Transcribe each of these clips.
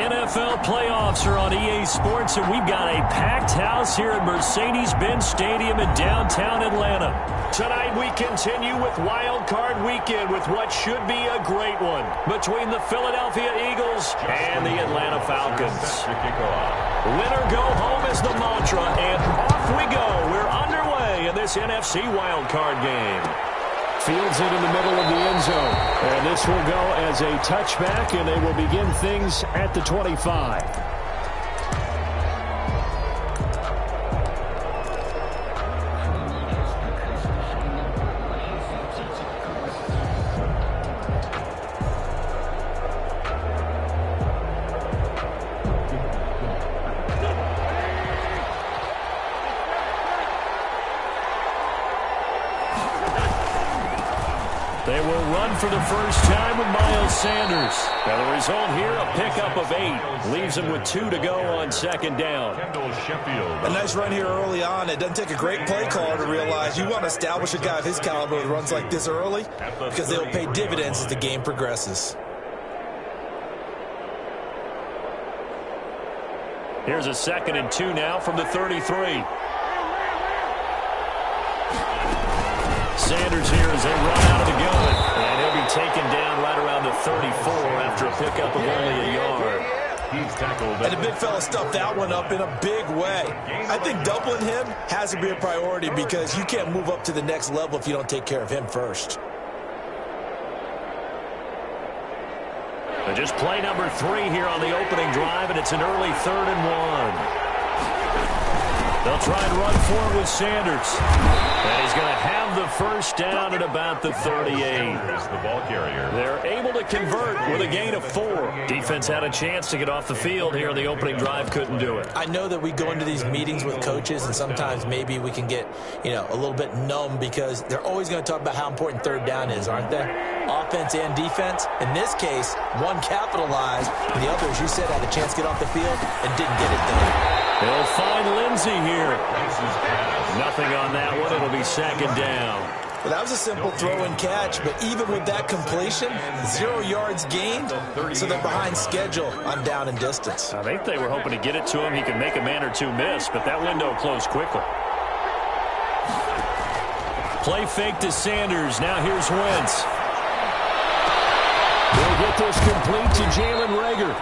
NFL Playoffs are on EA Sports, and we've got a packed house here at Mercedes-Benz Stadium in downtown Atlanta. Tonight we continue with Wild Card Weekend with what should be a great one between the Philadelphia Eagles and the Atlanta Falcons. Winner go home is the mantra, and off we go. We're underway in this NFC Wild Card game. Fields it in the middle of the end zone. And this will go as a touchback, and they will begin things at the 25. They will run for the first time with Miles Sanders. Now the result here, a pickup of 8. Leaves them with 2 to go on second down. A nice run here early on. It doesn't take a great play caller to realize you want to establish a guy of his caliber with runs like this early because they'll pay dividends as the game progresses. Here's a 2nd and 2 now from the 33. Sanders here as they run out of the gun. And he'll be taken down right around the 34 after a pickup of only a yard. He's tackled. And the big fella stuffed that one up in a big way. I think doubling him has to be a priority because you can't move up to the next level if you don't take care of him first. And just play number 3 here on the opening drive, and it's an early 3rd and 1. They'll try and run for it with Sanders. And he's going to have the first down at about the 38. The ball carrier. They're able to convert with a gain of 4. Defense had a chance to get off the field here on the opening drive, couldn't do it. I know that we go into these meetings with coaches, and sometimes maybe we can get, a little bit numb because they're always going to talk about how important 3rd down is, aren't they? Offense and defense. In this case, one capitalized, and the other, as you said, had a chance to get off the field and didn't get it done. They'll find Lindsey here. Nothing on that one. It'll be 2nd down. Well, that was a simple throw and catch, but even with that completion, 0 yards gained, so they're behind schedule on down and distance. I think they were hoping to get it to him. He could make a man or 2 miss, but that window closed quickly. Play fake to Sanders. Now here's Wentz. They'll get this complete to Jalen Reagor.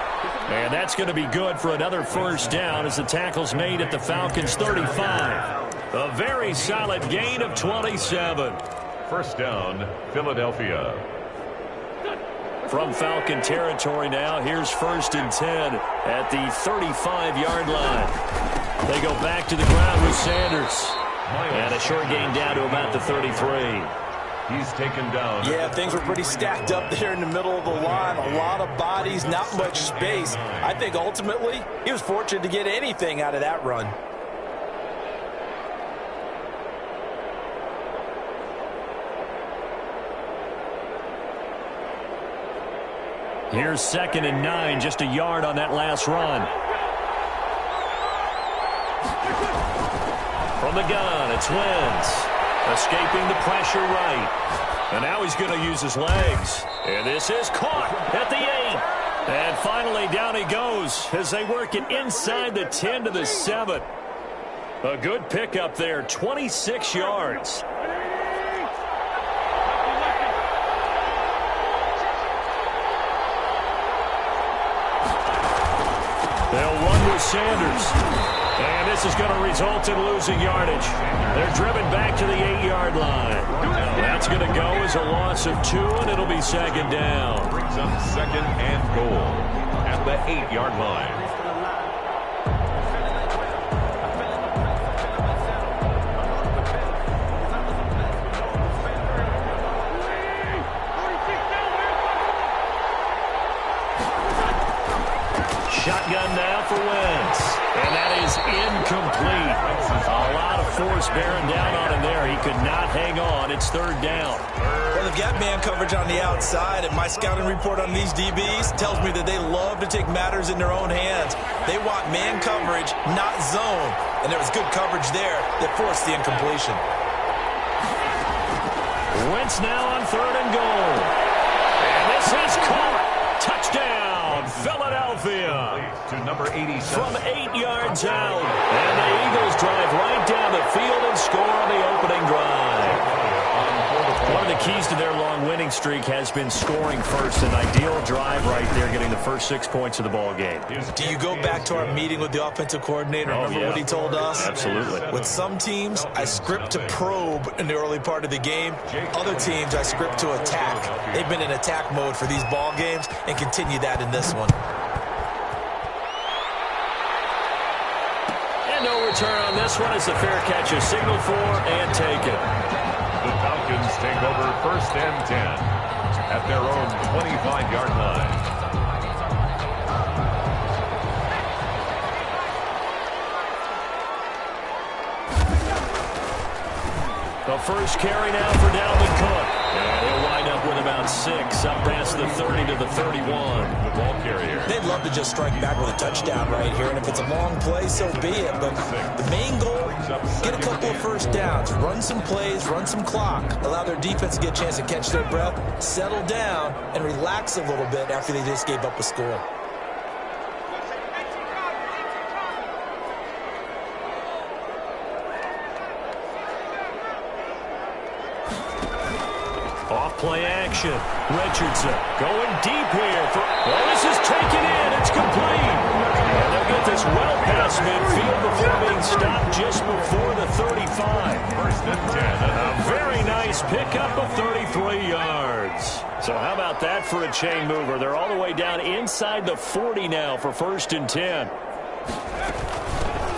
And that's going to be good for another first down as the tackle's made at the Falcons' 35. A very solid gain of 27. First down, Philadelphia. From Falcon territory now, here's 1st and 10 at the 35-yard line. They go back to the ground with Sanders. And a short gain down to about the 33. He's taken down. Yeah, things were pretty stacked up there in the middle of the line. A lot of bodies, not much space. I think ultimately he was fortunate to get anything out of that run. Here's 2nd and 9, just a yard on that last run. From the gun, it's Wentz. Escaping the pressure right. And now he's going to use his legs. And this is caught at the 8. And finally down he goes as they work it inside the 10 to the 7. A good pickup there, 26 yards. They'll run with Sanders. And this is going to result in losing yardage. They're driven back to the 8-yard line. That's going to go as a loss of 2, and it'll be 2nd down. Brings up 2nd and goal at the 8-yard line. Shotgun now for Wentz. And that is incomplete. A lot of force bearing down on him there. He could not hang on. It's 3rd down. Well, they've got man coverage on the outside, and my scouting report on these DBs tells me that they love to take matters in their own hands. They want man coverage, not zone. And there was good coverage there that forced the incompletion. Wentz now on 3rd and goal. And this is caught. Touchdown, Philadelphia. To number 87. From 8 yards out. And the Eagles drive right down the field and score on the opening drive. One of the keys to their long winning streak has been scoring first. An ideal drive right there, getting the first 6 points of the ball game. Do you go back to our meeting with the offensive coordinator? Remember what he told us? Absolutely. With some teams, I script to probe in the early part of the game. Other teams, I script to attack. They've been in attack mode for these ball games and continue that in this one. And no return on this one as the fair catch is signaled for and taken. The Falcons take over 1st and 10 at their own 25-yard line. The first carry now for Dalvin Cook. And he'll wind up with about 6 up past the 30 to the 31. The ball carrier. They'd love to just strike back with a touchdown right here, and if it's a long play, so be it. But the main goal, get a couple of first downs, run some plays, run some clock, allow their defense to get a chance to catch their breath, settle down, and relax a little bit after they just gave up a score. Play action. Richardson going deep here. This is taken in. It's complete. And they'll get this well past midfield before being stopped just before the 35. 1st and 10. And a very nice pickup of 33 yards. So how about that for a chain mover? They're all the way down inside the 40 now for 1st and 10.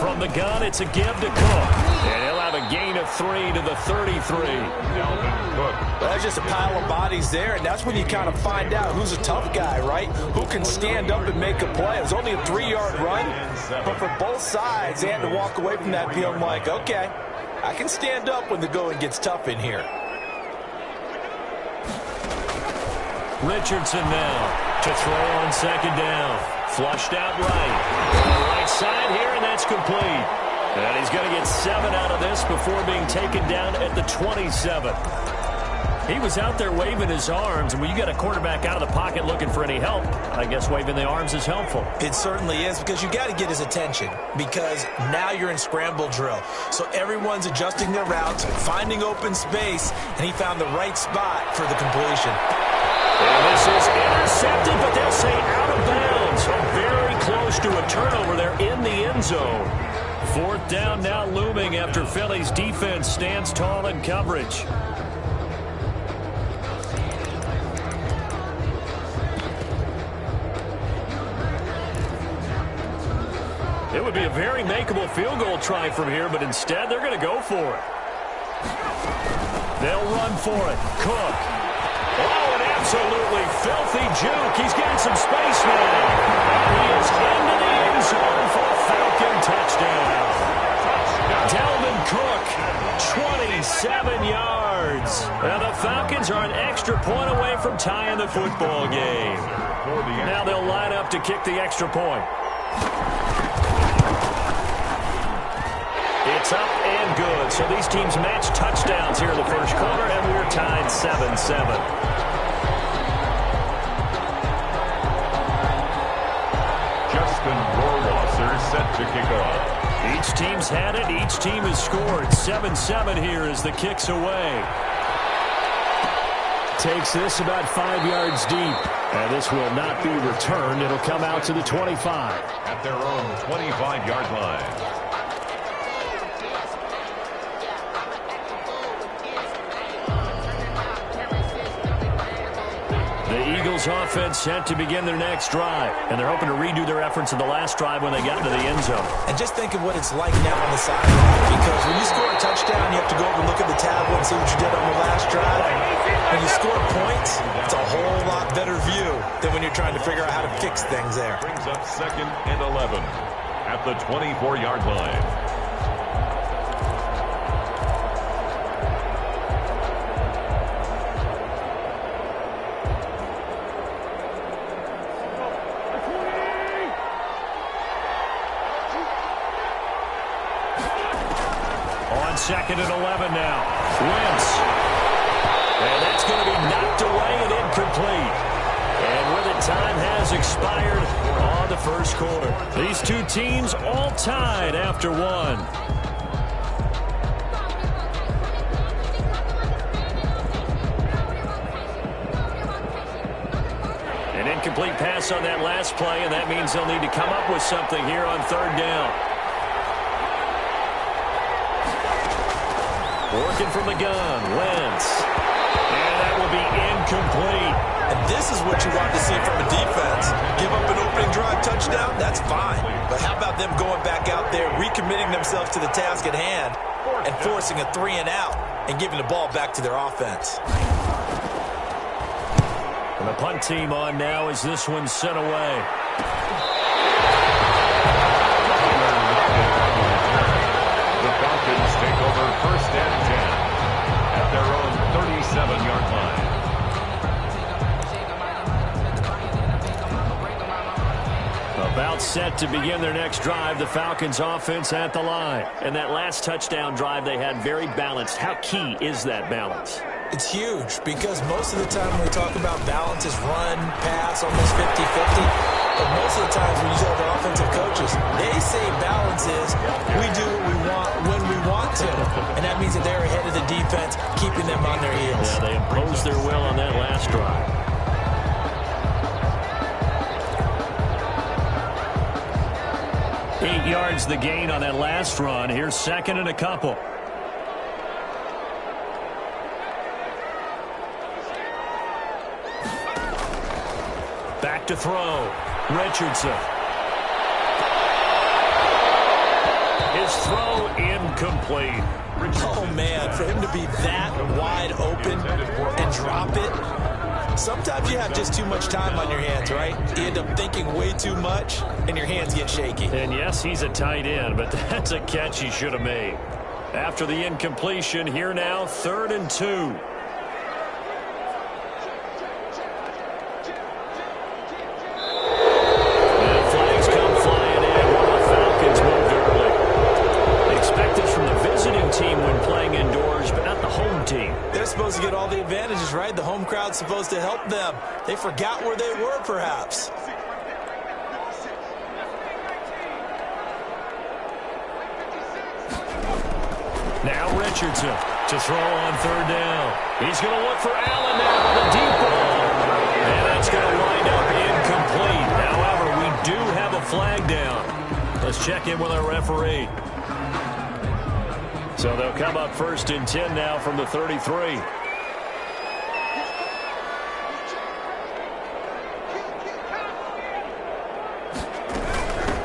From the gun, it's a give to Cook. And he'll have a gain of 3 to the 33. Well, there's just a pile of bodies there, and that's when you kind of find out who's a tough guy, right? Who can stand up and make a play. It was only a 3-yard run, but for both sides, they had to walk away from that feeling like, okay, I can stand up when the going gets tough in here. Richardson now to throw on 2nd down. Flushed out right. On the right side here, and that's complete. And he's going to get 7 out of this before being taken down at the 27. He was out there waving his arms, and when you get a quarterback out of the pocket looking for any help, I guess waving the arms is helpful. It certainly is, because you got to get his attention, because now you're in scramble drill. So everyone's adjusting their routes, finding open space, and he found the right spot for the completion. And this is intercepted, but they'll say out of bounds. So very close to a turnover there in the end zone. 4th down now looming after Philly's defense stands tall in coverage. It would be a very makeable field goal try from here, but instead they're going to go for it. They'll run for it. Cook. Oh, an absolutely filthy juke. He's getting some space now. And he is into the end zone for a Falcon touchdown. Dalvin Cook, 27 yards. And the Falcons are an extra point away from tying the football game. Now they'll line up to kick the extra point. It's up and good. So these teams match touchdowns here in the first quarter, and we're tied 7-7. Set to kick off. Each team's had it. Each team has scored. 7-7 here as the kick's away. Takes this about 5 yards deep. And this will not be returned. It'll come out to the 25. At their own 25-yard line. The Eagles offense set to begin their next drive, and they're hoping to redo their efforts in the last drive when they got into the end zone. And just think of what it's like now on the sideline, because when you score a touchdown, you have to go over and look at the tablet and see what you did on the last drive. When you score points, it's a whole lot better view than when you're trying to figure out how to fix things there. Brings up 2nd and 11 at the 24-yard line. On 2nd and 11 now. Wentz. And that's going to be knocked away and incomplete. And with it, time has expired on the first quarter. These two teams all tied after one. An incomplete pass on that last play, and that means they'll need to come up with something here on third down. Working from the gun, Wentz. And that will be incomplete. And this is what you want to see from a defense. Give up an opening drive touchdown, that's fine. But how about them going back out there, recommitting themselves to the task at hand, and forcing a 3-and-out, and giving the ball back to their offense. And the punt team on now as this one's sent away. The Falcons take over first and 10 at their own 37-yard line. About set to begin their next drive, the Falcons offense at the line. And that last touchdown drive they had very balanced. How key is that balance? It's huge because most of the time when we talk about balance is run, pass, almost 50-50. But most of the times when you talk to offensive coaches, they say balance is we do what we want when we want to. And that means that they're ahead of the defense, keeping them on their heels. Yeah, they imposed their will on that last drive. Eight yards the gain on that last run. Here's second and a couple. Back to throw. Richardson. His throw incomplete. Oh, man, for him to be that wide open and drop it. Sometimes you have just too much time on your hands, right? You end up thinking way too much, and your hands get shaky. And yes, he's a tight end, but that's a catch he should have made. After the incompletion, here now, 3rd and 2. Supposed to get all the advantages, right? The home crowd's supposed to help them. They forgot where they were, perhaps. Now Richardson to throw on 3rd down. He's going to look for Allen now on the deep ball. And that's going to wind up incomplete. However, we do have a flag down. Let's check in with our referee. So they'll come up 1st and 10 now from the 33.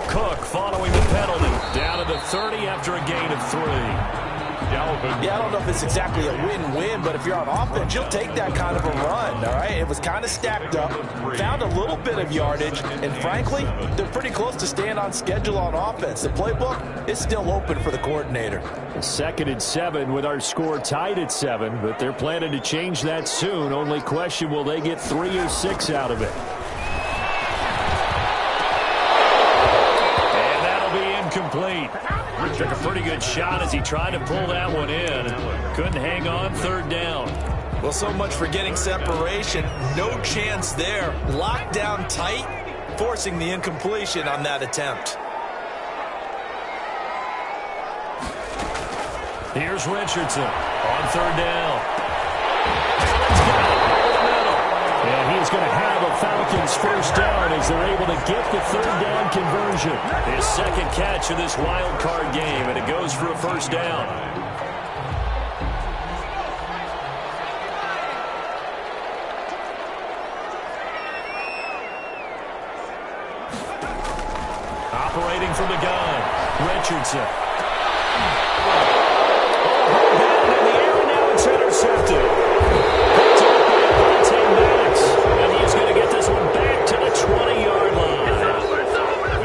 Cook following the penalty. Down to the 30 after a gain of 3. Yeah, I don't know if it's exactly a win-win, but if you're on offense, you'll take that kind of a run, all right? It was kind of stacked up, found a little bit of yardage, and frankly, they're pretty close to staying on schedule on offense. The playbook is still open for the coordinator. 2nd and 7 with our score tied at 7, but they're planning to change that soon. Only question, will they get 3 or 6 out of it? And that'll be incomplete. Took a pretty good shot as he tried to pull that one in. Couldn't hang on 3rd down. Well, so much for getting separation. No chance there. Locked down tight, forcing the incompletion on that attempt. Here's Richardson on 3rd down. He's got it over the middle. And he's going to have a Falcons 1st down as they're able to get the 3rd down conversion. His 2nd catch of this wild card game, and it goes for a 1st down. Operating from the gun, Richardson. Intercepted. And he's going to get this one back to the 20-yard line.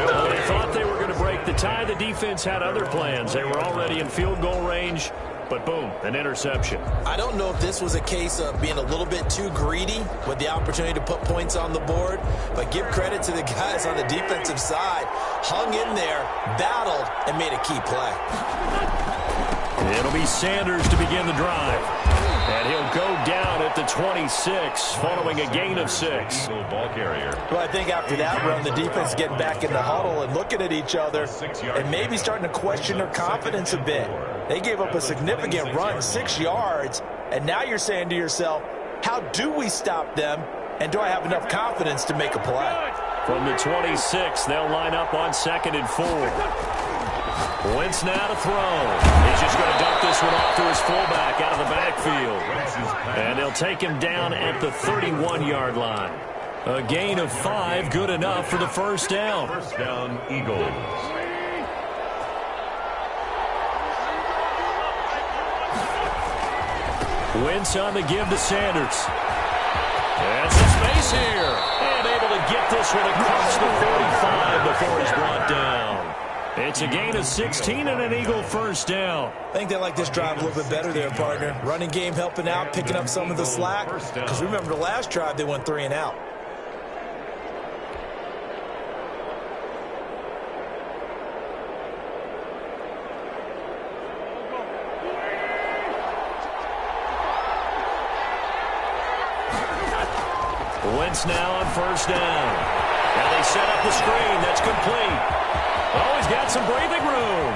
Well, they thought they were going to break the tie. The defense had other plans. They were already in field goal range, but boom, an interception. I don't know if this was a case of being a little bit too greedy with the opportunity to put points on the board, but give credit to the guys on the defensive side. Hung in there, battled, and made a key play. It'll be Sanders to begin the drive. And he'll go down at the 26 following a gain of 6. Ball carrier. Well, I think after that run, the defense is getting back in the huddle and looking at each other and maybe starting to question their confidence a bit. They gave up a significant run, 6 yards, and now you're saying to yourself, how do we stop them, and do I have enough confidence to make a play? From the 26, they'll line up on 2nd and 4. Wentz now to throw. He's just going to dump this one off to his fullback out of the backfield. And they'll take him down at the 31-yard line. A gain of 5, good enough for the first down. First down, Eagles. Wentz on the give to Sanders. And some space here. And able to get this one across the 45 before he's brought down. It's a gain of 16 and an Eagle first down. I think they like this drive a little bit better there, partner. Running game helping out, picking up some of the slack. Because remember the last drive, they went 3 and out. Wentz now on first down. And they set up the screen. That's complete. Oh, he's got some breathing room.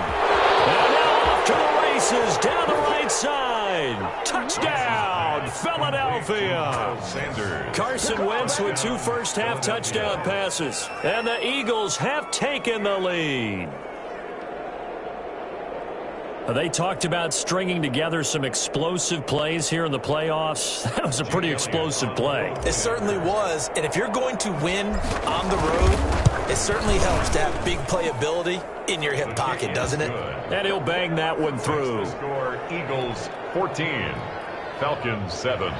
And now off to the races down the right side. Touchdown, Philadelphia. Sanders. Carson Wentz with 2 first-half touchdown passes. And the Eagles have taken the lead. They talked about stringing together some explosive plays here in the playoffs. That was a pretty explosive play. It certainly was. And if you're going to win on the road, it certainly helps to have big playability in your hip pocket, doesn't it? And he'll bang that one through. Score Eagles 14, Falcons 7.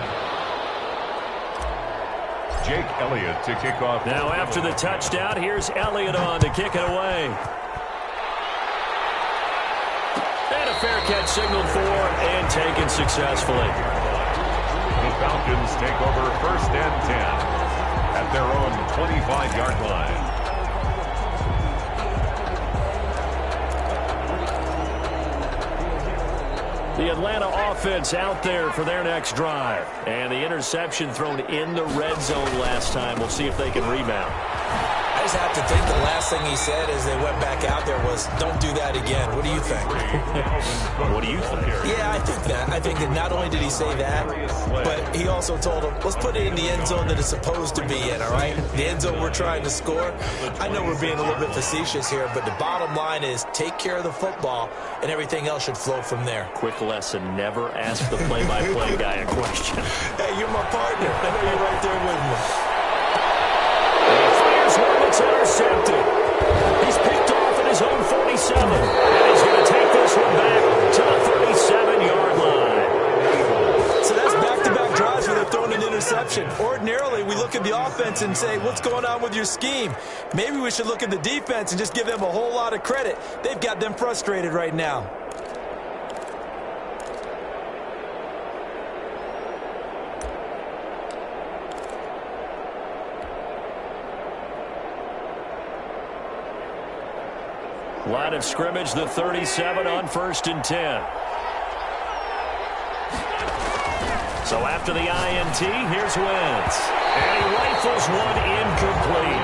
Jake Elliott to kick off. Now after the touchdown, here's Elliott on to kick it away. And a fair catch signaled for and taken successfully. The Falcons take over 1st and 10 at their own 25-yard line. The Atlanta offense out there for their next drive. And the interception thrown in the red zone last time. We'll see if they can rebound. I just have to think the last thing he said as they went back out there was, don't do that again. What do you think? What do you think? Yeah, I think that. I think that not only did he say that, but he also told them, let's put it in the end zone that it's supposed to be in, all right? The end zone we're trying to score. I know we're being a little bit facetious here, but the bottom line is take care of the football, and everything else should flow from there. Quick lesson, never ask the play-by-play guy a question. Hey, you're my partner. I know you're right there with me. One that's intercepted. He's picked off at his own 47. And he's going to take this one back to the 37-yard line. So that's back-to-back drives where they're throwing an interception. Ordinarily, we look at the offense and say, what's going on with your scheme? Maybe we should look at the defense and just give them a whole lot of credit. They've got them frustrated right now. Line of scrimmage, the 37 on 1st and 10. So after the INT, here's Wentz. And he rifles one incomplete.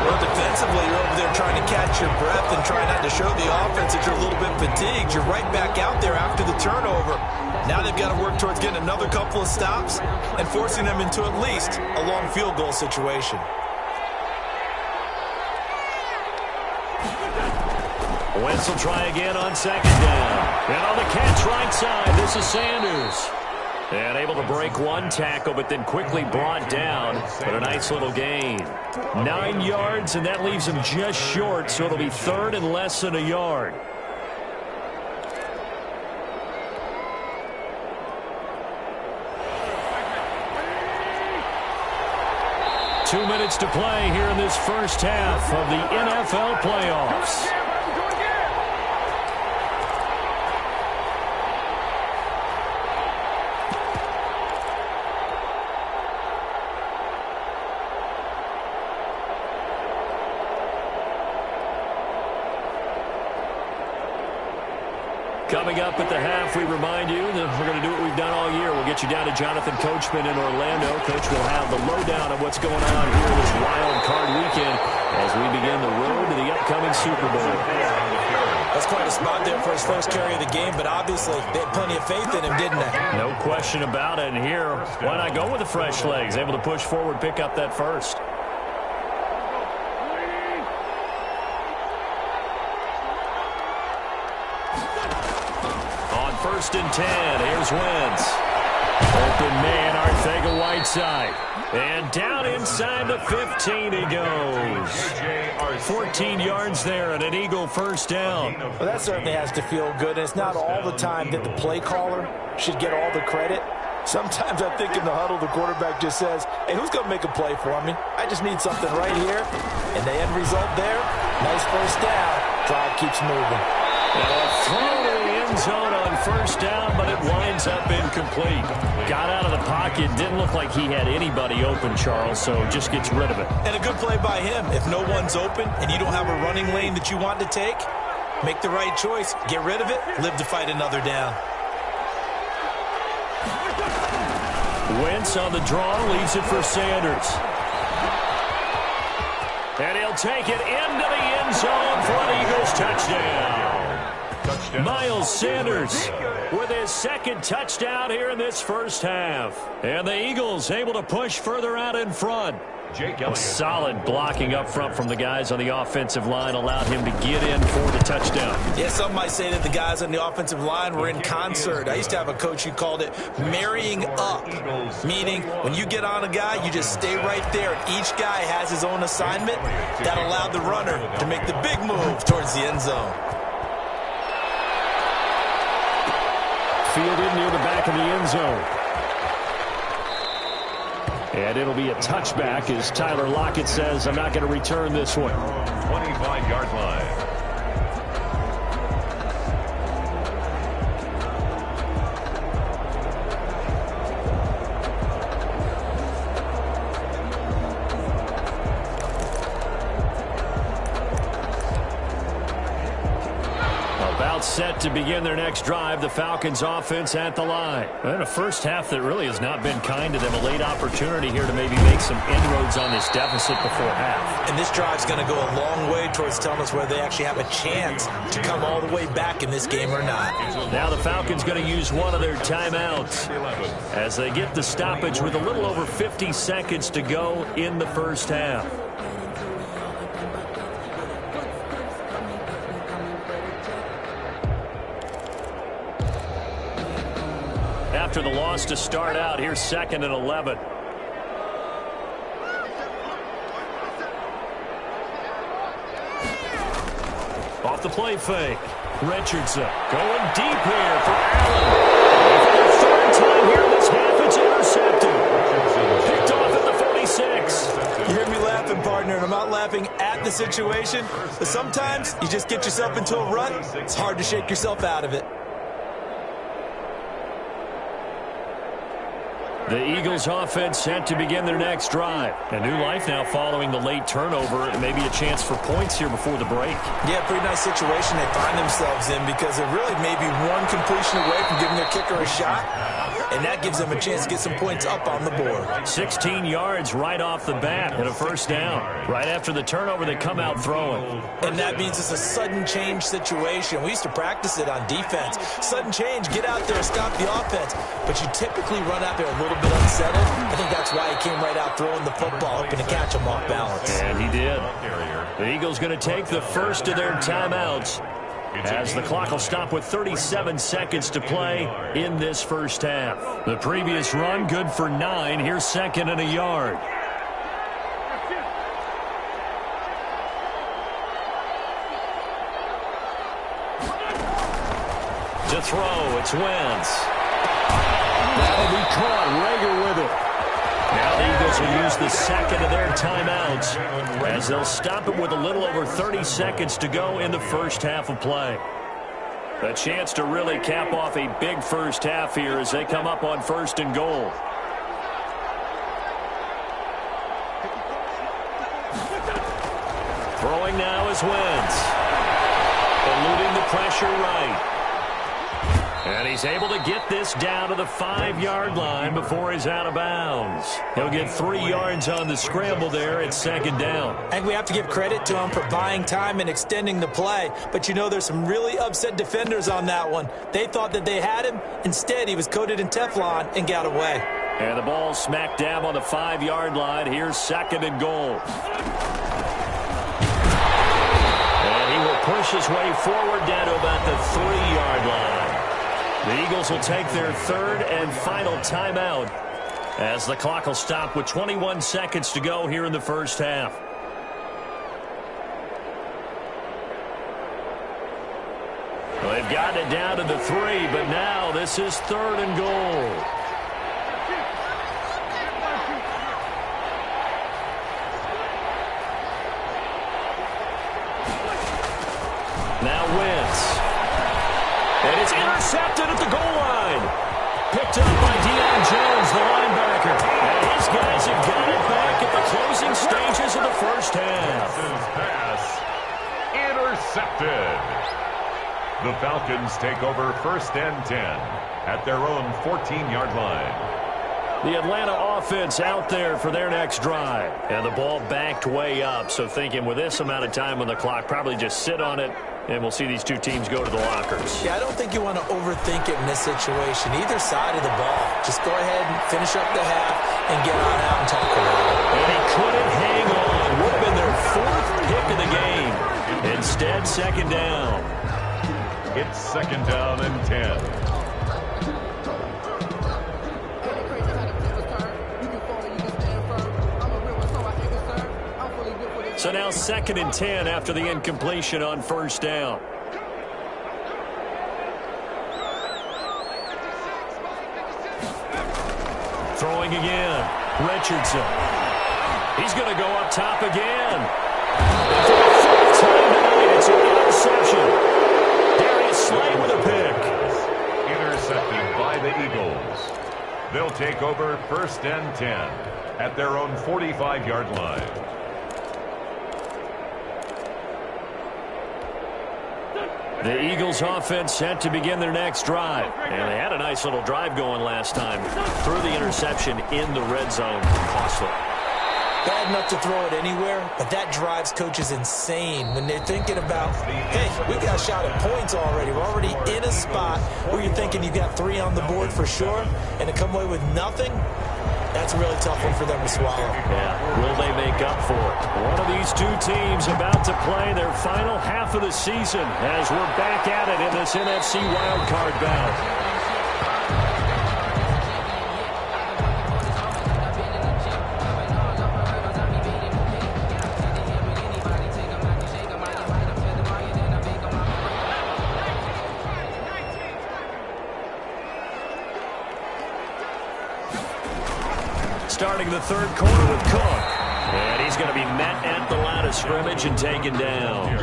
Well, defensively, you're over there trying to catch your breath and try not to show the offense that you're a little bit fatigued. You're right back out there after the turnover. Now they've got to work towards getting another couple of stops and forcing them into at least a long field goal situation. Wentz will try again on 2nd down. And on the catch right side, this is Sanders. And able to break one tackle, but then quickly brought down. But a nice little gain. 9 yards, and that leaves him just short, so it'll be 3rd and less than a yard. Two minutes to play here in this first half of the NFL playoffs. Coming up at the half, we remind you that we're going to do what we've done all year. We'll get you down to Jonathan Coachman in Orlando. Coach will have the lowdown of what's going on here this wild card weekend as we begin the road to the upcoming Super Bowl. That's quite a spot there for his first carry of the game, but obviously they had plenty of faith in him, didn't they? No question about it. And here, why not go with the fresh legs? Able to push forward, pick up that first. On 1st and 10, here's Wentz. Open man, Arcega-Whiteside. And down inside the 15 he goes. 14 yards there and an Eagle first down. Well, that certainly has to feel good. And it's not all the time that the play caller should get all the credit. Sometimes I think in the huddle, the quarterback just says, hey, who's going to make a play for me? I just need something right here. And the end result there, nice first down. Drive keeps moving. And a throw to the end zone on first down, but it winds up incomplete. Got out of the pocket. Didn't look like he had anybody open, Charles, so just gets rid of it. And a good play by him. If no one's open and you don't have a running lane that you want to take, make the right choice. Get rid of it. Live to fight another down. Wentz on the draw, leaves it for Sanders. And he'll take it into the end zone for an Eagles touchdown. Miles Sanders with his second touchdown here in this first half. And the Eagles able to push further out in front. Solid blocking up front from the guys on the offensive line allowed him to get in for the touchdown. Yeah, some might say that the guys on the offensive line were in concert. I used to have a coach who called it marrying up, meaning when you get on a guy, you just stay right there. Each guy has his own assignment. That allowed the runner to make the big move towards the end zone. Fielded near the back of the end zone. And it'll be a touchback as Tyler Lockett says, I'm not going to return this one. 25-yard line. Set to begin their next drive. The Falcons offense at the line. And a first half that really has not been kind to them. A late opportunity here to maybe make some inroads on this deficit before half. And this drive's going to go a long way towards telling us whether they actually have a chance to come all the way back in this game or not. Now the Falcons going to use one of their timeouts as they get the stoppage with a little over 50 seconds to go in the first half. After the loss to start out, here's 2nd and 11. Off the play fake. Richardson going deep here for Allen. For the third time here in this half, it's intercepted. Picked off at the 46. You hear me laughing, partner, and I'm not laughing at the situation, but sometimes you just get yourself into a rut. It's hard to shake yourself out of it. The Eagles offense set to begin their next drive. A new life now following the late turnover and maybe a chance for points here before the break. Yeah, pretty nice situation they find themselves in because they're really maybe one completion away from giving their kicker a shot. And that gives them a chance to get some points up on the board. 16 yards right off the bat and a first down. Right after the turnover, they come out throwing. And that means it's a sudden change situation. We used to practice it on defense. Sudden change, get out there, stop the offense. But you typically run out there a little bit unsettled. I think that's why he came right out throwing the football, hoping to catch him off balance. And he did. The Eagles going to take the first of their timeouts as the clock will stop with 37 seconds to play in this first half. The previous run good for 9. Here's 2nd and a yard. To throw, it's Wentz. That'll be caught. Rager with it. Now the Eagles will use the second of their timeouts as they'll stop it with a little over 30 seconds to go in the first half of play. A chance to really cap off a big first half here as they come up on 1st and goal. Throwing now is Wentz. Eluding the pressure right. And he's able to get this down to the 5-yard line before he's out of bounds. He'll get 3 yards on the scramble there at second down. And we have to give credit to him for buying time and extending the play. But, you know, there's some really upset defenders on that one. They thought that they had him. Instead, he was coated in Teflon and got away. And the ball smacked down on the 5-yard line. Here's second and goal. And he will push his way forward down to about the 3-yard line. The Eagles will take their third and final timeout as the clock will stop with 21 seconds to go here in the first half. Well, they've gotten it down to the 3, but now this is third and goal. Now Wentz. And it's intercepted at the goal line. Picked up by Deion Jones, the linebacker. And his guys have got it back at the closing stages of the first half. Pass intercepted. The Falcons take over first and 10 at their own 14-yard line. The Atlanta offense out there for their next drive. And the ball backed way up. So thinking with this amount of time on the clock, probably just sit on it. And we'll see these two teams go to the lockers. Yeah, I don't think you want to overthink it in this situation. Either side of the ball. Just go ahead and finish up the half and get on out and talk about it. And he couldn't hang on. Would have been their 4th pick of the game. Instead, second down. It's second down and 10. So now second and 10 after the incompletion on first down. Throwing again. Richardson. He's going to go up top again. And for the 4th time tonight, it's an interception. Darius Slay with a pick. Intercepted by the Eagles. They'll take over first and 10 at their own 45-yard line. The Eagles offense set to begin their next drive. And they had a nice little drive going last time. Threw the interception in the red zone. Costly. Bad enough to throw it anywhere, but that drives coaches insane when they're thinking about, hey, we got a shot at points already. We're already in a spot where you're thinking you got 3 on the board for sure, and to come away with nothing, that's a really tough one for them to swallow. Yeah, will they make up for it? One of these two teams about to play their final half of the season as we're back at it in this NFC wildcard bout. Starting the third quarter with Cook. And he's going to be met at the line of scrimmage and taken down.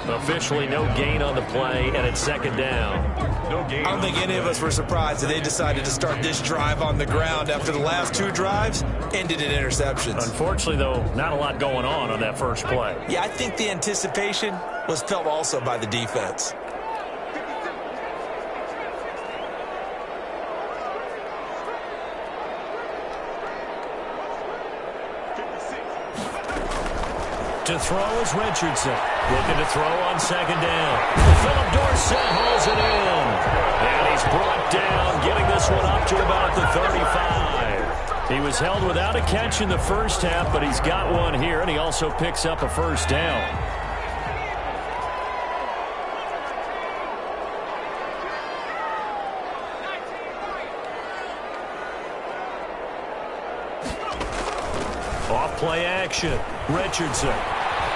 Officially no gain on the play, and it's second down. I don't think any of us were surprised that they decided to start this drive on the ground after the last 2 drives ended in interceptions. Unfortunately, though, not a lot going on that first play. Yeah, I think the anticipation was felt also by the defense. To throw is Richardson. Looking to throw on second down. Philip Dorsett hauls it in. And he's brought down, getting this one up to about the 35. He was held without a catch in the first half, but he's got one here, and he also picks up a first down. Off play action. Richardson.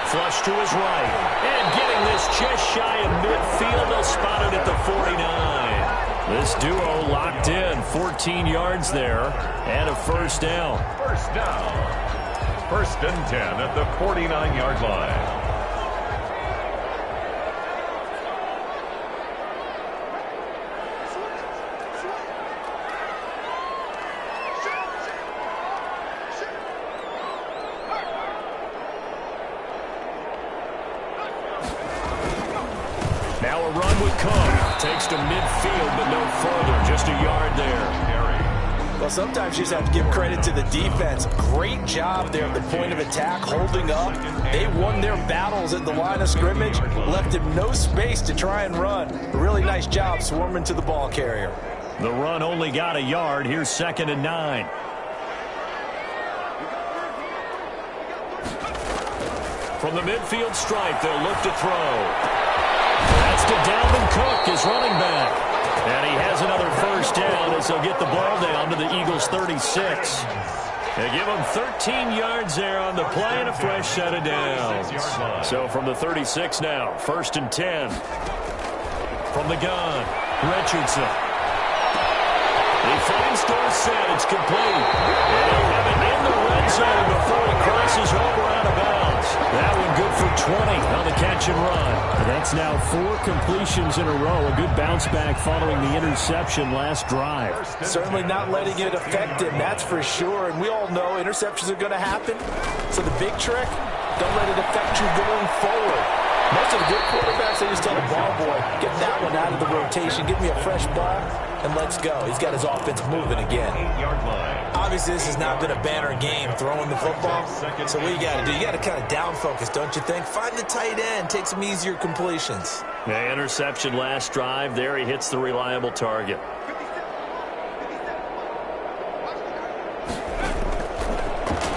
Flush to his right. And getting this just shy of midfield. They'll spot it at the 49. This duo locked in. 14 yards there. And a first down. First down. First and 10 at the 49-yard line. field, but no further. Just a yard there. Well, sometimes you just have to give credit to the defense. Great job there at the point of attack, holding up. They won their battles at the line of scrimmage, left him no space to try and run. Really nice job swarming to the ball carrier. The run only got a yard. Here's 2nd and 9. From the midfield stripe, they'll look to throw. That's to Dalvin Cook, his running back. And he has another first down as they'll get the ball down to the Eagles' 36. They give him 13 yards there on the play and a fresh set of downs. So from the 36 now, 1st and 10. From the gun, Richardson. He finds Dorsett. It's complete. And he'll have it in the red zone before he crosses over out of bounds. That one good for 20 on the catch and run. And that's now 4 completions in a row. A good bounce back following the interception last drive. Certainly not letting it affect him, that's for sure. And we all know interceptions are going to happen. So the big trick, don't let it affect you going forward. Most of the good quarterbacks, they just tell the ball boy, get that one out of the rotation, give me a fresh ball, and let's go. He's got his offense moving again. Obviously, this has not been a banner game throwing the football. So what you got to do, you got to kind of down focus, don't you think? Find the tight end, take some easier completions. The interception last drive. There he hits the reliable target.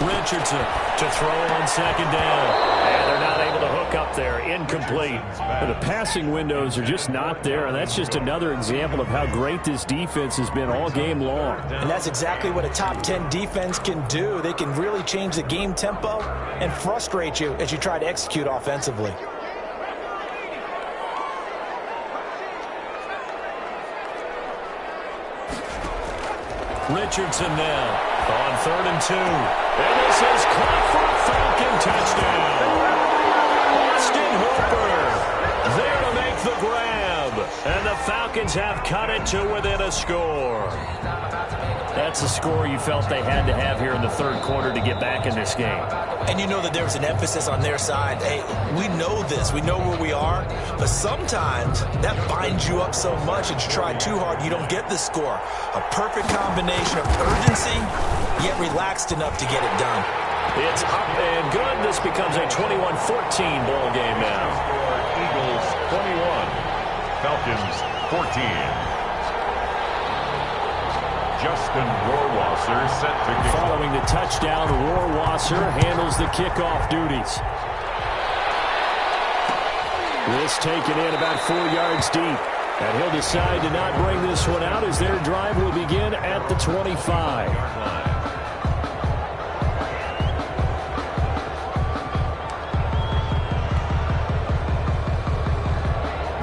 Richardson to throw on 2nd down. And they're not able to hook up there. Incomplete. But the passing windows are just not there, and that's just another example of how great this defense has been all game long. And that's exactly what a top 10 defense can do. They can really change the game tempo and frustrate you as you try to execute offensively. Richardson now on 3rd and 2. And this is caught for a Falcon touchdown. Austin Hooper there to make the grab. And the Falcons have cut it to within a score. That's a score you felt they had to have here in the 3rd quarter to get back in this game. And you know that there was an emphasis on their side. Hey, we know this. We know where we are. But sometimes that binds you up so much that you try too hard, you don't get the score. A perfect combination of urgency, yet relaxed enough to get it done. It's up and good. This becomes a 21-14 ball game now. Eagles 21, Falcons 14. Justin Rohrwasser set to kick. Following the touchdown, Rohrwasser handles the kickoff duties. This taken in about 4 yards deep. And he'll decide to not bring this one out as their drive will begin at the 25.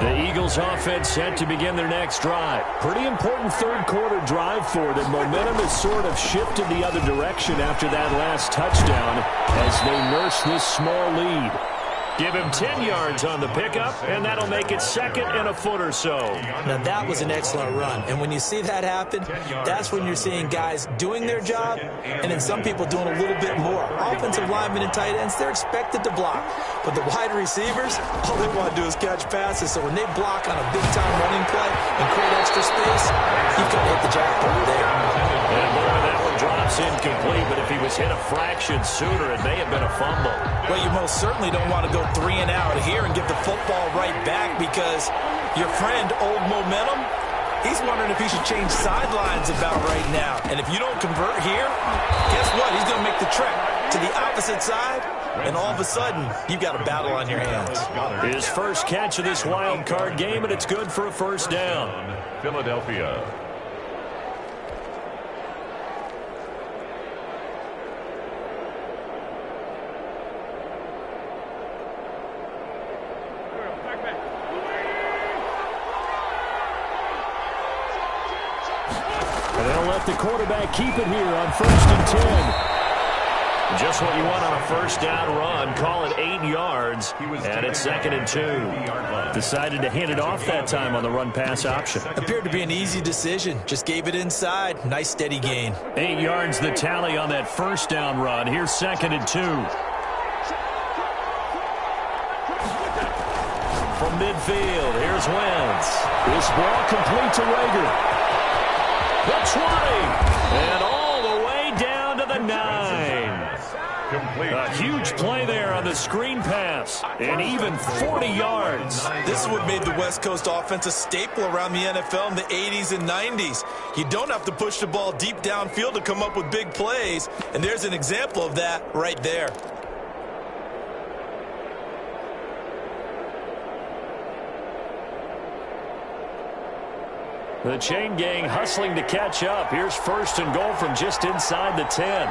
The Eagles offense set to begin their next drive. Pretty important 3rd quarter drive for them. Momentum has sort of shifted the other direction after that last touchdown as they nurse this small lead. Give him 10 yards on the pickup, and that'll make it 2nd and a foot or so. Now, that was an excellent run. And when you see that happen, that's when you're seeing guys doing their job and then some people doing a little bit more. Offensive linemen and tight ends, they're expected to block. But the wide receivers, all they want to do is catch passes. So when they block on a big-time running play and create extra space, you've got to hit the jackpot there. And boy, that one drops incomplete, but if he was hit a fraction sooner, it may have been a fumble. Well, you most certainly don't want to go 3 and out here and give the football right back because your friend, Old Momentum, he's wondering if he should change sidelines about right now. And if you don't convert here, guess what? He's going to make the trek to the opposite side, and all of a sudden, you've got a battle on your hands. His first catch of this wild card game, and it's good for a first down. Philadelphia. And they'll let the quarterback keep it here on 1st and 10. Just what you want on a first down run. Call it 8 yards, and it's 2nd and 2. Decided to hand it off that time on the run-pass option. Appeared to be an easy decision. Just gave it inside. Nice steady gain. 8 yards the tally on that first down run. Here's 2nd and 2. From midfield. Here's Wentz. This ball complete to Rager. The 20. And all the way down to the 9. A huge play there on the screen pass. And even 40 yards. This is what made the West Coast offense a staple around the NFL in the 80s and 90s. You don't have to push the ball deep downfield to come up with big plays. And there's an example of that right there. The chain gang hustling to catch up. Here's 1st and goal from just inside the 10.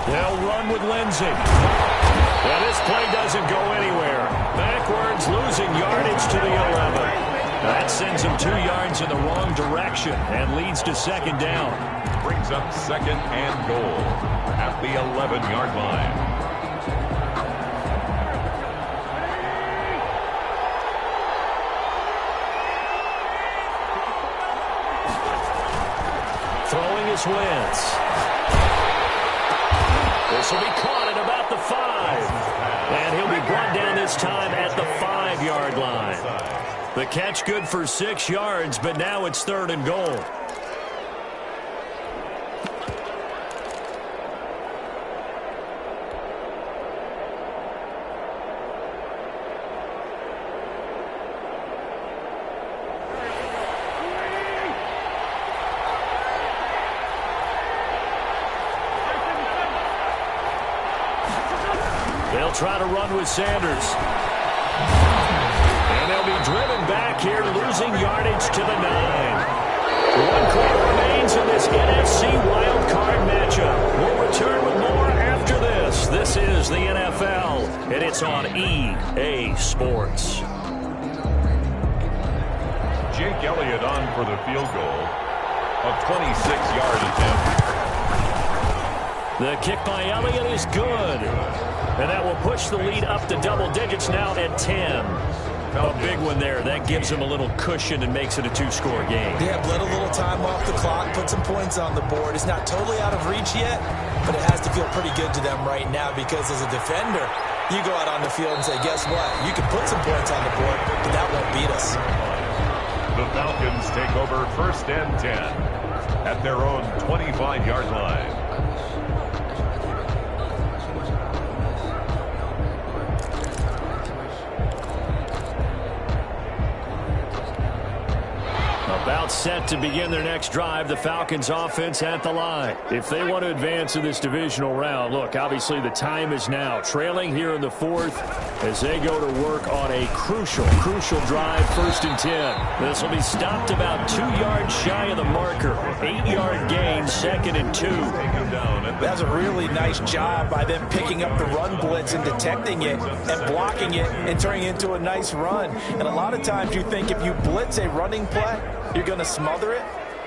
They'll run with Lindsey. And this play doesn't go anywhere. Backwards, losing yardage to the 11. That sends him 2 yards in the wrong direction and leads to 2nd down. Brings up 2nd and goal at the 11-yard line. Throwing his Wentz. This will be caught at about the 5. And he'll be brought down this time at the 5-yard line. The catch good for 6 yards, but now it's 3rd and goal. They'll try to run with Sanders. And they'll be driven back here, losing yardage to the 9. 1 quarter remains in this NFC wildcard matchup. We'll return with more after this. This is the NFL, and it's on EA Sports. Jake Elliott on for the field goal. A 26-yard attempt. The kick by Elliott is good. And that will push the lead up to double digits now at 10. A big one there. That gives him a little cushion and makes it a 2-score game. Yeah, let a little time off the clock, put some points on the board. It's not totally out of reach yet, but it has to feel pretty good to them right now because as a defender, you go out on the field and say, guess what? You can put some points on the board, but that won't beat us. The Falcons take over 1st and 10 at their own 25-yard line. About set to begin their next drive, the Falcons offense at the line. If they want to advance in this divisional round, look, obviously the time is now. Trailing here in the 4th as they go to work on a crucial drive, 1st and 10. This will be stopped about 2 yards shy of the marker. 8-yard gain, 2nd and 2. That's a really nice job by them picking up the run blitz and detecting it and blocking it and turning it into a nice run. And a lot of times you think if you blitz a running play, you're going to smother it.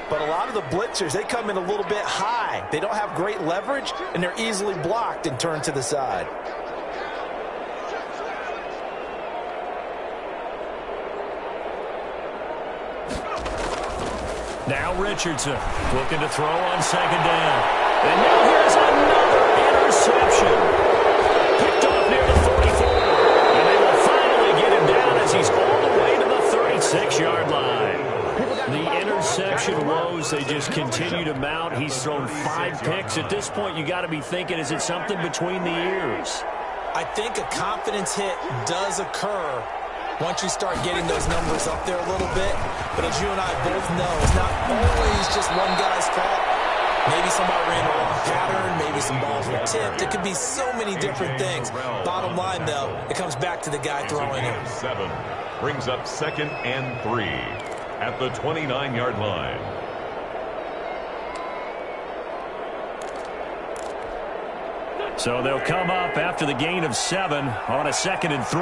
But a lot of the blitzers, they come in a little bit high. They don't have great leverage, and they're easily blocked and turned to the side. Now Richardson looking to throw on 2nd down. And now here's another interception. Picked off near the 44. And they will finally get him down as he's all the way to the 36-yard line. The interception woes, they just continue to mount. He's thrown 5 picks. At this point, you got to be thinking, is it something between the ears? I think a confidence hit does occur once you start getting those numbers up there a little bit. But as you and I both know, it's not always just one guy's fault. Maybe somebody ran a wrong pattern. Maybe some balls were tipped. It could be so many different things. Bottom line, though, it comes back to the guy throwing it. 7 brings up 2nd and 3 at the 29-yard line. So they'll come up after the gain of 7 on a 2nd and 3.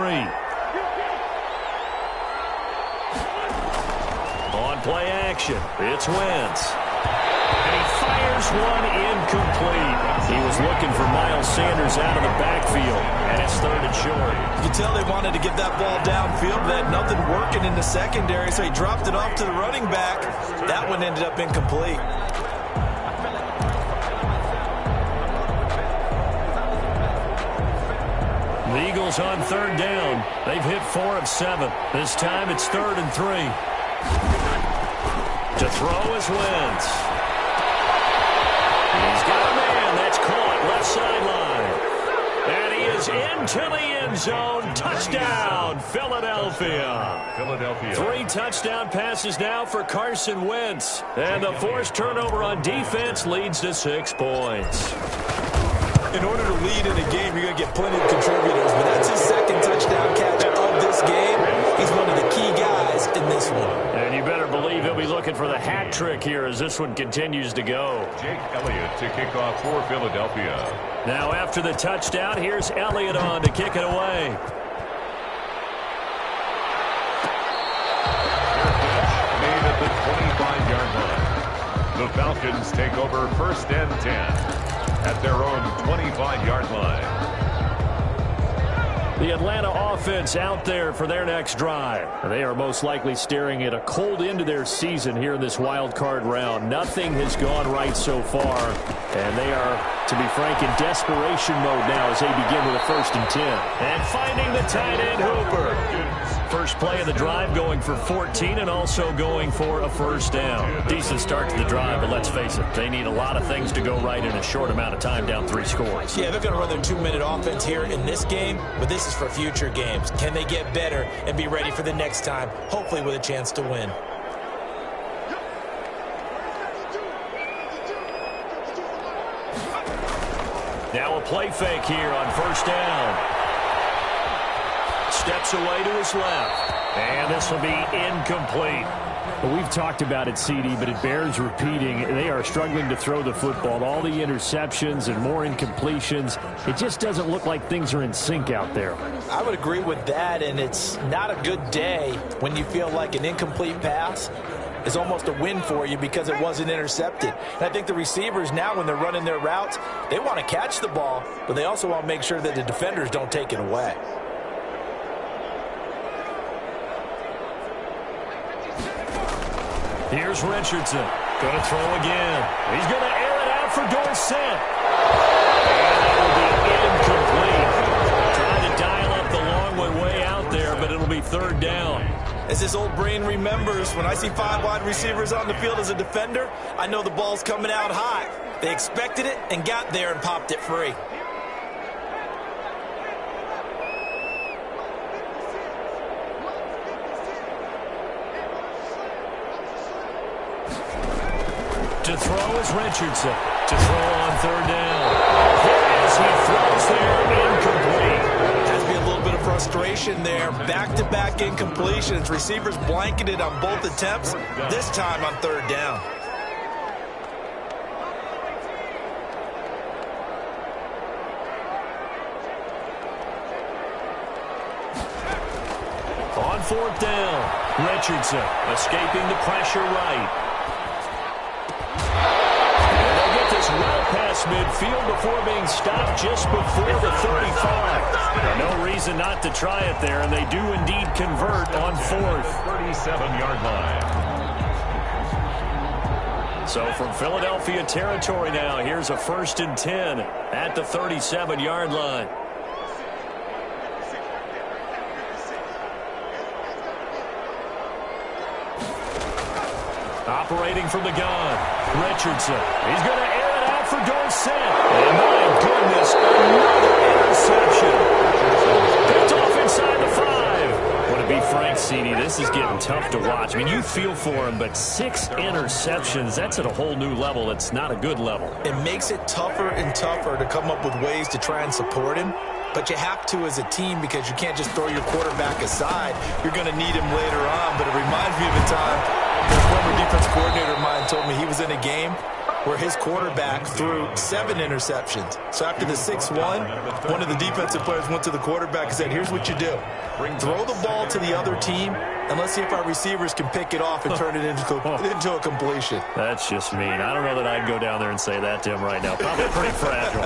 On play action, it's Wentz. And he fires one incomplete. He was looking for Miles Sanders out of the backfield, and it's 3rd and short. You can tell they wanted to get that ball downfield, but had nothing working in the secondary, so he dropped it off to the running back. That one ended up incomplete. The Eagles on third down. They've hit 4 of 7. This time it's 3rd and 3. To throw is Wentz. He's got a man. That's caught left sideline. And he is into the end zone. Touchdown, Philadelphia. 3 touchdown passes now for Carson Wentz. And the forced turnover on defense leads to 6 points. In order to lead in a game, you're going to get plenty of contributors, but that's his 2nd touchdown catch of this game. He's one of the key guys in this one. And you better believe he'll be looking for the hat trick here as this one continues to go. Jake Elliott to kick off for Philadelphia. Now after the touchdown, here's Elliott on to kick it away. Made at the 25-yard line. The Falcons take over 1st and 10. At their own 25-yard line. The Atlanta offense out there for their next drive. They are most likely staring at a cold end to their season here in this wild card round. Nothing has gone right so far, and they are, to be frank, in desperation mode now as they begin with a 1st and 10. And finding the tight end Hooper. First play of the drive going for 14 and also going for a 1st down. Decent start to the drive, but let's face it, they need a lot of things to go right in a short amount of time down 3 scores. Yeah, they're going to run their 2-minute offense here in this game, but this is for future games. Can they get better and be ready for the next time, hopefully with a chance to win? Now a play fake here on 1st down. Steps away to his left. And this will be incomplete. Well, we've talked about it, CD, but it bears repeating. They are struggling to throw the football. All the interceptions and more incompletions. It just doesn't look like things are in sync out there. I would agree with that, and it's not a good day when you feel like an incomplete pass is almost a win for you because it wasn't intercepted. And I think the receivers now, when they're running their routes, they want to catch the ball, but they also want to make sure that the defenders don't take it away. Here's Richardson. Going to throw again. He's going to air it out for Dorsett. And that will be incomplete. Trying to dial up the long way out there, but it'll be 3rd down. As his old brain remembers, when I see 5 wide receivers on the field as a defender, I know the ball's coming out hot. They expected it and got there and popped it free. To throw is Richardson. To throw on 3rd down. As he throws there, incomplete. Has to be a little bit of frustration there. Back-to-back incompletions. Receivers blanketed on both attempts, this time on 3rd down. On 4th down, Richardson escaping the pressure right. Well past midfield before being stopped just before the 35. No reason not to try it there, and they do indeed convert on 4th. 37-yard line. So from Philadelphia territory now, here's a 1st and 10 at the 37-yard line. Operating from the gun, Richardson. He's going to air it out for Dorsett. And my goodness, another interception. Picked off inside the 5. Would it be frank, CD? This is getting tough to watch. I mean, you feel for him, but 6 interceptions, that's at a whole new level. It's not a good level. It makes it tougher and tougher to come up with ways to try and support him. But you have to as a team because you can't just throw your quarterback aside. You're going to need him later on. But it reminds me of a time the former defense coordinator of mine told me he was in a game where his quarterback threw 7 interceptions. So after the 6-1, one of the defensive players went to the quarterback and said, here's what you do. Throw the ball to the other team, and let's see if our receivers can pick it off and turn it into a completion. That's just mean. I don't know that I'd go down there and say that to him right now. Probably pretty fragile.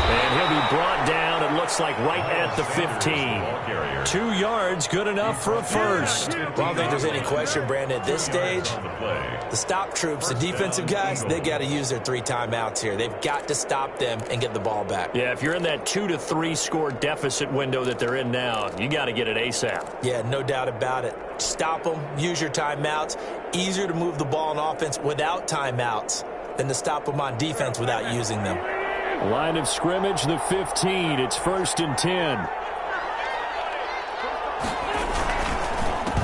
And he'll be brought down. It looks looks like right at the 15. 2 yards, good enough for a first. Well, I don't think there's any question, Brandon, at this stage, the stop troops, the defensive guys, they got to use their 3 timeouts here. They've got to stop them and get the ball back. Yeah, if you're in that 2 to 3 score deficit window that they're in now, you got to get it ASAP. Yeah, no doubt about it. Stop them, use your timeouts. Easier to move the ball on offense without timeouts than to stop them on defense without using them. Line of scrimmage, the 15. It's 1st and 10.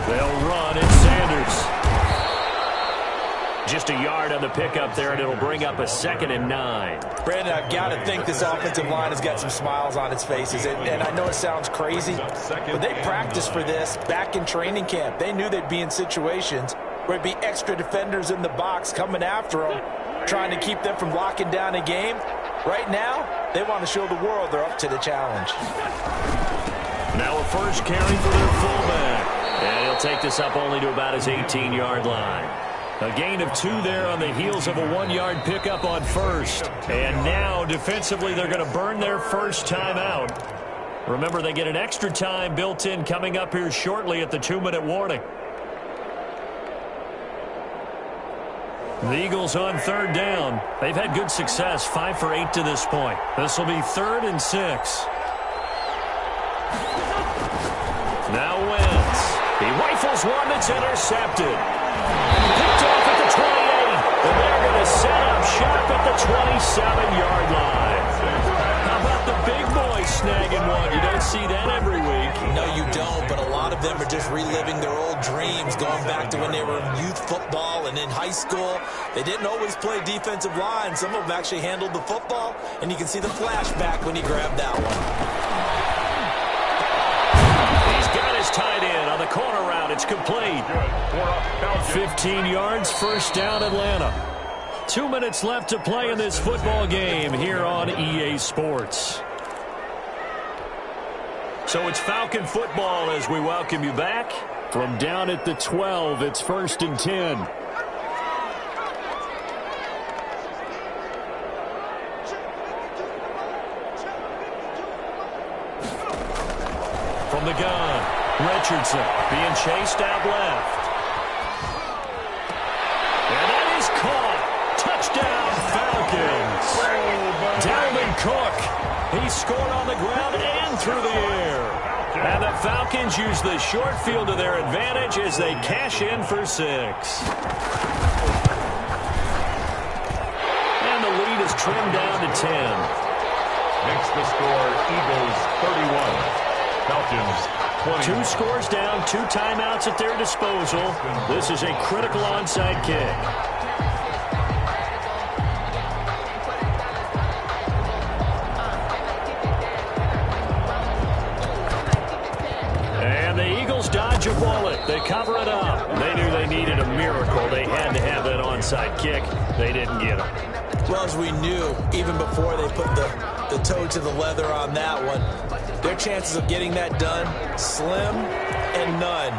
They'll run. It's Sanders. Just a yard on the pickup there, and it'll bring up a 2nd and 9. Brandon, I've got to think this offensive line has got some smiles on its faces. And I know it sounds crazy, but they practiced for this back in training camp. They knew they'd be in situations where it'd be extra defenders in the box coming after them, trying to keep them from locking down a game. Right now, they want to show the world they're up to the challenge. Now a first carry for their fullback. And he'll take this up only to about his 18-yard line. A gain of 2 there on the heels of a 1-yard pickup on first. And now, defensively, they're going to burn their first time out. Remember, they get an extra time built in coming up here shortly at the 2-minute warning. The Eagles on 3rd down. They've had good success, 5 for 8 to this point. This will be 3rd and 6. Now Wentz. He rifles one that's intercepted. Picked off at the 28. And they're going to set up shop at the 27-yard line. How about the big boy snagging one? You don't see that every week. No, you don't, but a lot of them are just reliving their old dreams, going back to when they were in youth football and in high school. They didn't always play defensive line. Some of them actually handled the football, and you can see the flashback when he grabbed that one. He's got his tight end on the corner route. It's complete. 15 yards, first down, Atlanta. 2 minutes left to play in this football game here on EA Sports. So it's Falcon football as we welcome you back. From down at the 12, it's 1st and 10. From the gun, Richardson being chased out left. And that is caught. Touchdown, Falcons. Dalvin Cook. He scored on the ground and through the air. And the Falcons use the short field to their advantage as they cash in for 6. And the lead is trimmed down to 10. Makes the score Eagles 31. Falcons 20. 2 scores down, 2 timeouts at their disposal. This is a critical onside kick. And the Eagles dodge a bullet. They cover it up. They knew they needed a miracle. They had to have that onside kick. They didn't get it. Well, as we knew, even before they put the toe to the leather on that one, their chances of getting that done, slim and none.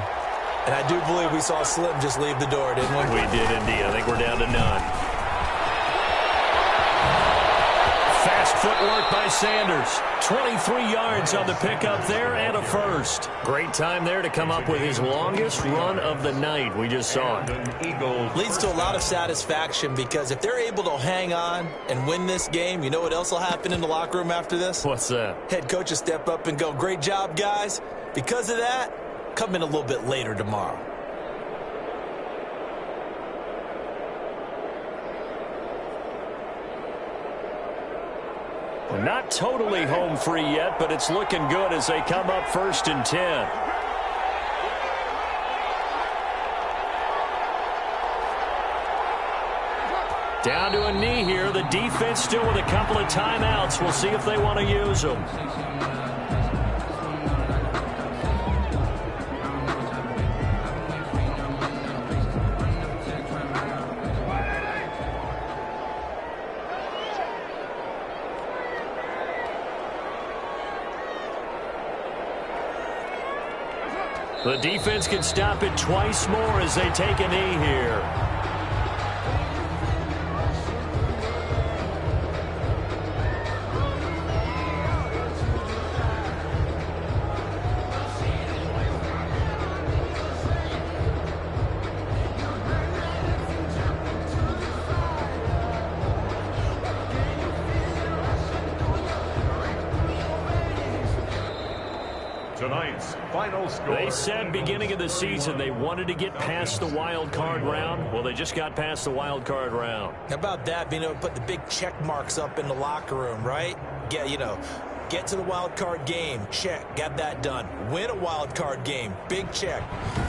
And I do believe we saw Slim just leave the door, didn't we? We did indeed. I think we're down to none. Fast footwork by Sanders. 23 yards on the pickup there and a first. Great time there to come up with his longest run of the night. We just saw it. Leads to a lot of satisfaction because if they're able to hang on and win this game, you know what else will happen in the locker room after this? What's that? Head coach will step up and go, great job, guys. Because of that, come in a little bit later tomorrow. We're not totally home free yet, but it's looking good as they come up 1st and 10. Down to a knee here. The defense still with a couple of timeouts. We'll see if they want to use them. The defense can stop it twice more as they take a knee here. final score. They said beginning of the season they wanted to get past the wild card round. Well, they just got past the wild card round. How about that, being able to put the big check marks up in the locker room, right? Get to the wild card game, check, got that done. Win a wild card game, big check.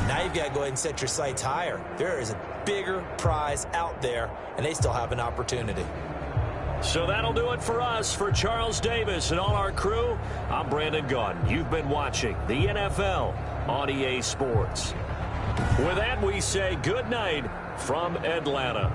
Now you've got to go ahead and set your sights higher. There is a bigger prize out there, and they still have an opportunity. So that'll do it for us. For Charles Davis and all our crew, I'm Brandon Gunn. You've been watching the NFL on EA Sports. With that, we say good night from Atlanta.